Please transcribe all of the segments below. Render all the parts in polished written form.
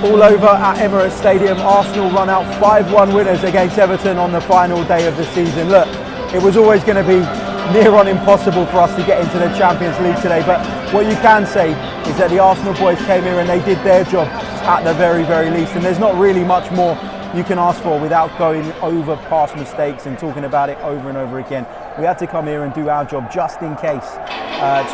all over at Emirates Stadium. Arsenal run out 5-1 winners against Everton on the final day of the season. Look, it was always going to be near on impossible for us to get into the Champions League today, but what you can say is that the Arsenal boys came here and they did their job at the very, very least, and there's not really much more you can ask for without going over past mistakes and talking about it over and over again. We had to come here and do our job just in case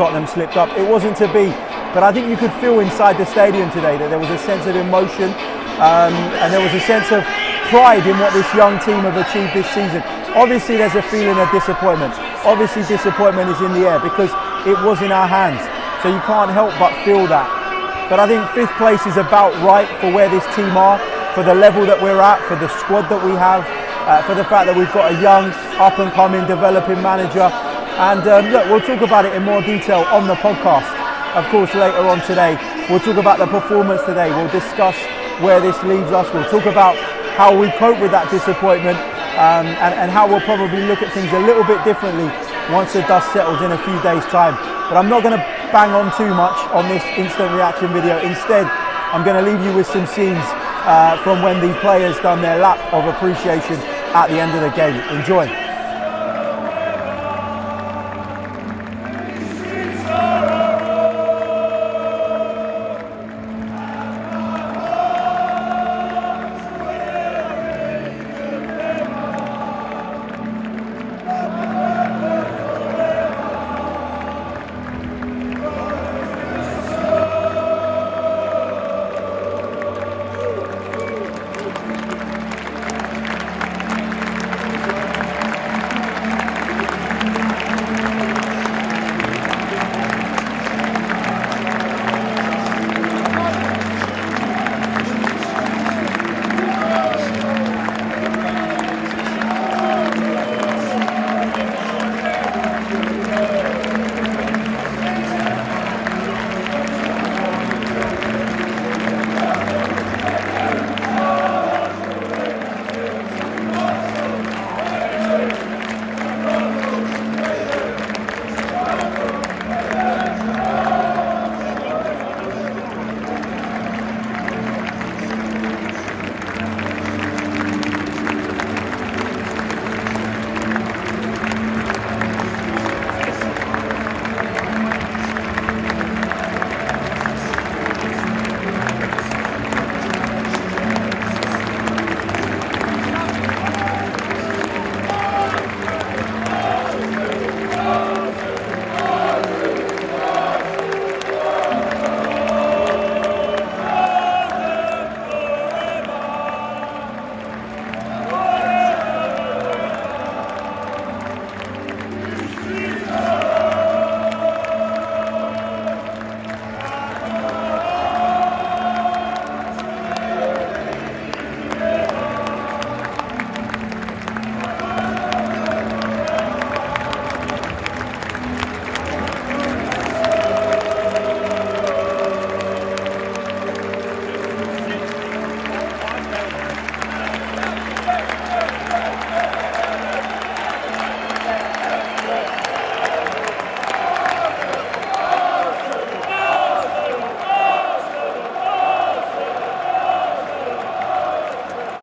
Tottenham slipped up. It wasn't to be, but I think you could feel inside the stadium today that there was a sense of emotion and there was a sense of pride in what this young team have achieved this season. Obviously there's a feeling of disappointment. Obviously disappointment is in the air because it was in our hands, so you can't help but feel that. But I think 5th place is about right for where this team are, for the level that we're at, for the squad that we have, for the fact that we've got a young, up-and-coming, developing manager. And look, we'll talk about it in more detail on the podcast. Of course, later on today, we'll talk about the performance today. We'll discuss where this leaves us. We'll talk about how we cope with that disappointment and how we'll probably look at things a little bit differently once the dust settles in a few days' time. But I'm not going to bang on too much on this instant reaction video. Instead, I'm going to leave you with some scenes from when the players done their lap of appreciation at the end of the game. Enjoy.